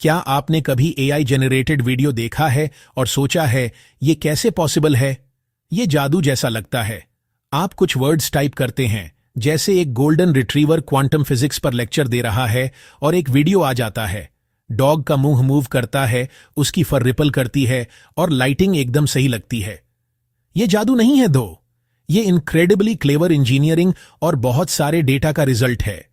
क्या आपने कभी एआई जनरेटेड वीडियो देखा है और सोचा है ये कैसे पॉसिबल है? ये जादू जैसा लगता है। आप कुछ वर्ड्स टाइप करते हैं, जैसे एक गोल्डन रिट्रीवर क्वांटम फिजिक्स पर लेक्चर दे रहा है, और एक वीडियो आ जाता है। डॉग का मुंह मूव करता है, उसकी फर रिपल करती है और लाइटिंग एकदम सही लगती है। ये जादू नहीं है दो, ये इनक्रेडिबली क्लेवर इंजीनियरिंग और बहुत सारे डेटा का रिजल्ट है।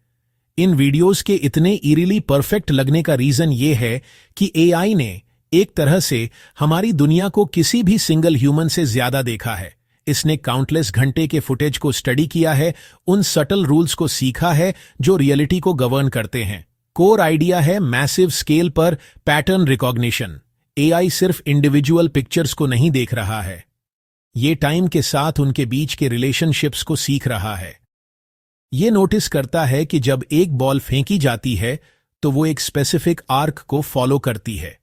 इन वीडियोस के इतने ईरिली परफेक्ट लगने का रीजन ये है कि एआई ने एक तरह से हमारी दुनिया को किसी भी सिंगल ह्यूमन से ज्यादा देखा है। इसने काउंटलेस घंटे के फुटेज को स्टडी किया है, उन सटल रूल्स को सीखा है जो रियलिटी को गवर्न करते हैं। कोर आइडिया है मैसिव स्केल पर पैटर्न रिकॉग्निशन। एआई सिर्फ इंडिविजुअल पिक्चर्स को नहीं देख रहा है, ये टाइम के साथ उनके बीच के रिलेशनशिप्स को सीख रहा है। ये नोटिस करता है कि जब एक बॉल फेंकी जाती है तो वो एक स्पेसिफिक आर्क को फॉलो करती है।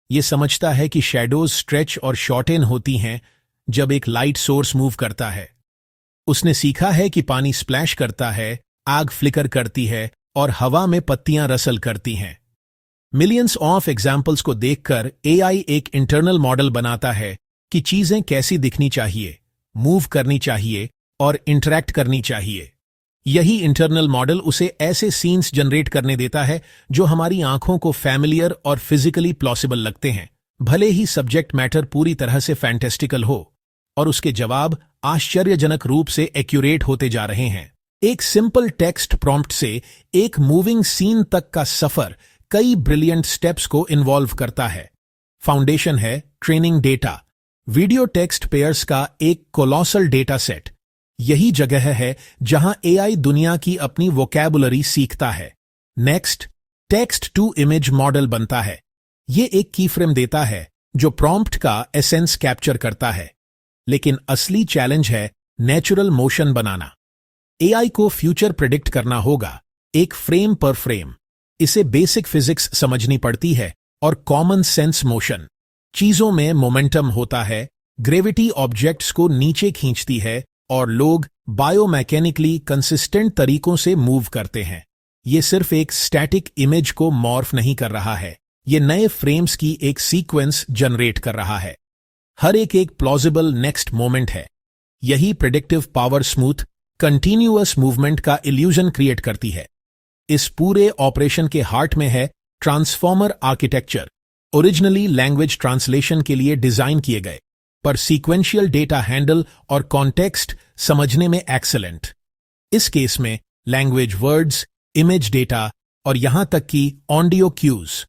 ये समझता है कि शैडोज स्ट्रेच और शॉर्टेन होती हैं जब एक लाइट सोर्स मूव करता है। उसने सीखा है कि पानी स्प्लैश करता है, आग फ्लिकर करती है और हवा में पत्तियां रसल करती हैं। मिलियंस ऑफ एग्जाम्पल्स को देखकर एआई एक इंटरनल मॉडल बनाता है कि चीजें कैसी दिखनी चाहिए, मूव करनी चाहिए और इंटरैक्ट करनी चाहिए। यही इंटरनल मॉडल उसे ऐसे सीन्स जनरेट करने देता है जो हमारी आंखों को फैमिलियर और फिजिकली प्लॉसिबल लगते हैं, भले ही सब्जेक्ट मैटर पूरी तरह से फैंटेस्टिकल हो। और उसके जवाब आश्चर्यजनक रूप से एक्यूरेट होते जा रहे हैं। एक सिंपल टेक्स्ट प्रॉम्प्ट से एक मूविंग सीन तक का सफर कई ब्रिलियंट स्टेप्स को इन्वॉल्व करता है। फाउंडेशन है training data, video text pairs का एक कोलोसल डेटा सेट। यही जगह है जहां एआई दुनिया की अपनी वोकैबुलरी सीखता है। Next, text to image model बनता है। ये एक की फ्रेम देता है जो प्रॉम्प्ट का एसेंस कैप्चर करता है। लेकिन असली चैलेंज है नेचुरल मोशन बनाना। एआई को फ्यूचर प्रिडिक्ट करना होगा, एक फ्रेम पर फ्रेम। इसे बेसिक फिजिक्स समझनी पड़ती है और कॉमन सेंस मोशन। चीजों में मोमेंटम होता है, ग्रेविटी ऑब्जेक्ट्स को नीचे खींचती है और लोग बायोमैकेनिकली कंसिस्टेंट तरीकों से मूव करते हैं। ये सिर्फ एक स्टैटिक इमेज को मॉर्फ नहीं कर रहा है, ये नए फ्रेम्स की एक सीक्वेंस जनरेट कर रहा है। हर एक प्लॉजिबल नेक्स्ट मोमेंट है। यही predictive power smooth continuous movement का इल्यूजन क्रिएट करती है। इस पूरे ऑपरेशन के हार्ट में है transformer architecture, originally language translation के लिए डिजाइन किए गए, पर सीक्वेंशियल डेटा हैंडल और कॉन्टेक्स्ट समझने में एक्सेलेंट। इस केस में लैंग्वेज वर्ड्स, इमेज डेटा और यहां तक कि audio cues.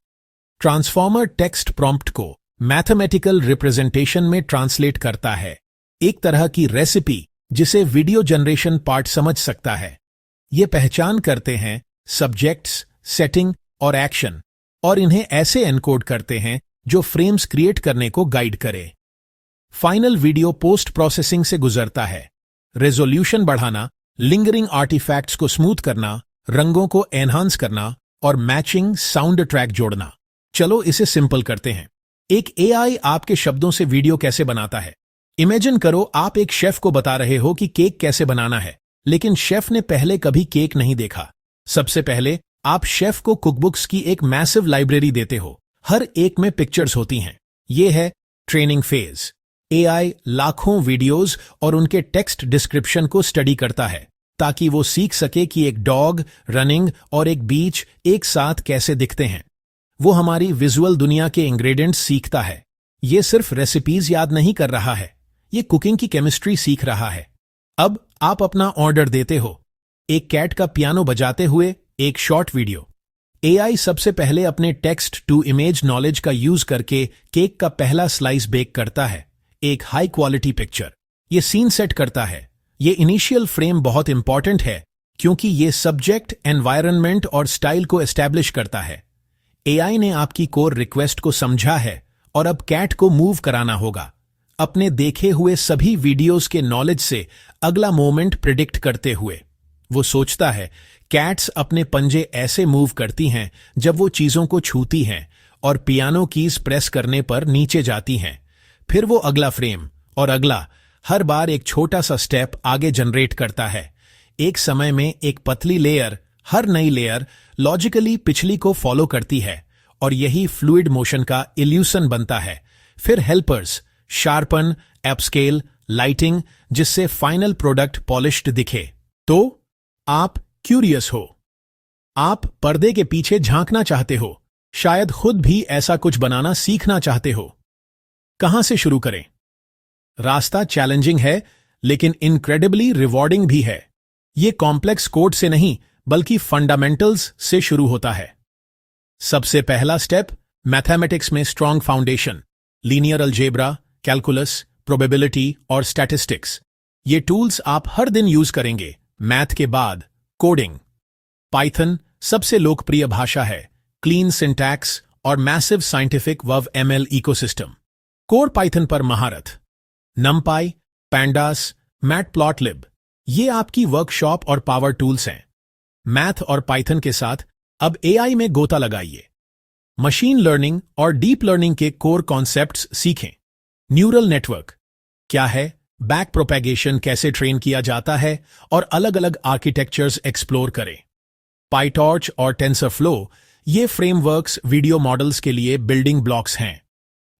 Transformer text prompt को मैथमेटिकल रिप्रेजेंटेशन में ट्रांसलेट करता है, एक तरह की रेसिपी जिसे वीडियो जनरेशन पार्ट समझ सकता है। ये पहचान करते हैं सब्जेक्ट्स, सेटिंग और एक्शन, और इन्हें ऐसे एनकोड करते हैं जो फ्रेम्स क्रिएट करने को गाइड करे। फाइनल वीडियो पोस्ट प्रोसेसिंग से गुजरता है। रेजोल्यूशन बढ़ाना, लिंगरिंग आर्टिफैक्ट्स को स्मूथ करना, रंगों को एनहांस करना और मैचिंग साउंड ट्रैक जोड़ना। चलो इसे सिंपल करते हैं। एक एआई आपके शब्दों से वीडियो कैसे बनाता है। इमेजिन करो आप एक शेफ को बता रहे हो कि केक कैसे बनाना है, लेकिन शेफ ने पहले कभी केक नहीं देखा। सबसे पहले आप शेफ को कुकबुक्स की एक मैसिव लाइब्रेरी देते हो, हर एक में पिक्चर्स होती हैं। ये है ट्रेनिंग फेज। एआई लाखों वीडियोस और उनके टेक्स्ट डिस्क्रिप्शन को स्टडी करता है ताकि वो सीख सके कि एक डॉग, रनिंग और एक बीच एक साथ कैसे दिखते हैं। वो हमारी विजुअल दुनिया के इंग्रेडिएंट्स सीखता है। ये सिर्फ रेसिपीज याद नहीं कर रहा है, ये कुकिंग की केमिस्ट्री सीख रहा है। अब आप अपना ऑर्डर देते हो, एक कैट का पियानो बजाते हुए एक शॉर्ट वीडियो। एआई सबसे पहले अपने टेक्स्ट टू इमेज नॉलेज का यूज करके केक का पहला स्लाइस बेक करता है, एक हाई क्वालिटी पिक्चर। ये सीन सेट करता है। ये इनिशियल फ्रेम बहुत इंपॉर्टेंट है क्योंकि ये सब्जेक्ट, एनवायरनमेंट और स्टाइल को एस्टैब्लिश करता है। एआई ने आपकी कोर रिक्वेस्ट को समझा है और अब कैट को मूव कराना होगा। अपने देखे हुए सभी वीडियोस के नॉलेज से अगला मोमेंट प्रिडिक्ट करते हुए वो सोचता है कैट्स अपने पंजे ऐसे मूव करती हैं जब वो चीजों को छूती हैं और पियानो कीज प्रेस करने पर नीचे जाती हैं। फिर वो अगला फ्रेम और अगला, हर बार एक छोटा सा स्टेप आगे जनरेट करता है। एक समय में एक पतली लेयर, हर नई लेयर लॉजिकली पिछली को फॉलो करती है और यही फ्लूइड मोशन का इल्यूशन बनता है। फिर हेल्पर्स, शार्पन, अपस्केल, लाइटिंग, जिससे फाइनल प्रोडक्ट पॉलिश्ड दिखे। तो आप क्यूरियस हो, आप पर्दे के पीछे झांकना चाहते हो, शायद खुद भी ऐसा कुछ बनाना सीखना चाहते हो। कहां से शुरू करें? रास्ता चैलेंजिंग है, लेकिन इनक्रेडिबली रिवॉर्डिंग भी है। ये कॉम्प्लेक्स कोड से नहीं, बल्कि फंडामेंटल्स से शुरू होता है। सबसे पहला स्टेप, मैथमेटिक्स में strong foundation, linear algebra, calculus, probability और स्टैटिस्टिक्स। ये टूल्स आप हर दिन यूज करेंगे। मैथ के बाद कोडिंग। पाइथन सबसे लोकप्रिय भाषा है, क्लीन सिंटैक्स और massive scientific verb ML ecosystem. Core Python पर महारत, नमपाई, पैंडास, मैटप्लॉटलिब, ये आपकी वर्कशॉप और पावर टूल्स हैं। मैथ और पाइथन के साथ अब एआई में गोता लगाइए। मशीन लर्निंग और डीप लर्निंग के कोर कॉन्सेप्ट्स सीखें। न्यूरल नेटवर्क क्या है, बैक प्रोपेगेशन कैसे ट्रेन किया जाता है, और अलग अलग आर्किटेक्चर्स एक्सप्लोर करें। पाइटॉर्च और टेंसरफ्लो, ये फ्रेमवर्क्स वीडियो मॉडल्स के लिए बिल्डिंग ब्लॉक्स हैं।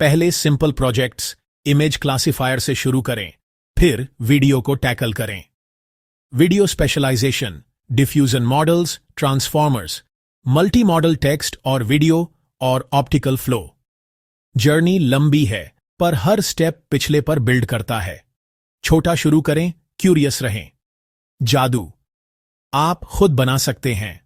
पहले सिंपल प्रोजेक्ट्स, इमेज क्लासिफायर से शुरू करें, फिर वीडियो को टैकल करें। Video specialisation, diffusion models, transformers, multi modal text और वीडियो और ऑप्टिकल फ्लो। जर्नी लंबी है, पर हर स्टेप पिछले पर बिल्ड करता है। छोटा शुरू करें, क्यूरियस रहें। जादू आप खुद बना सकते हैं।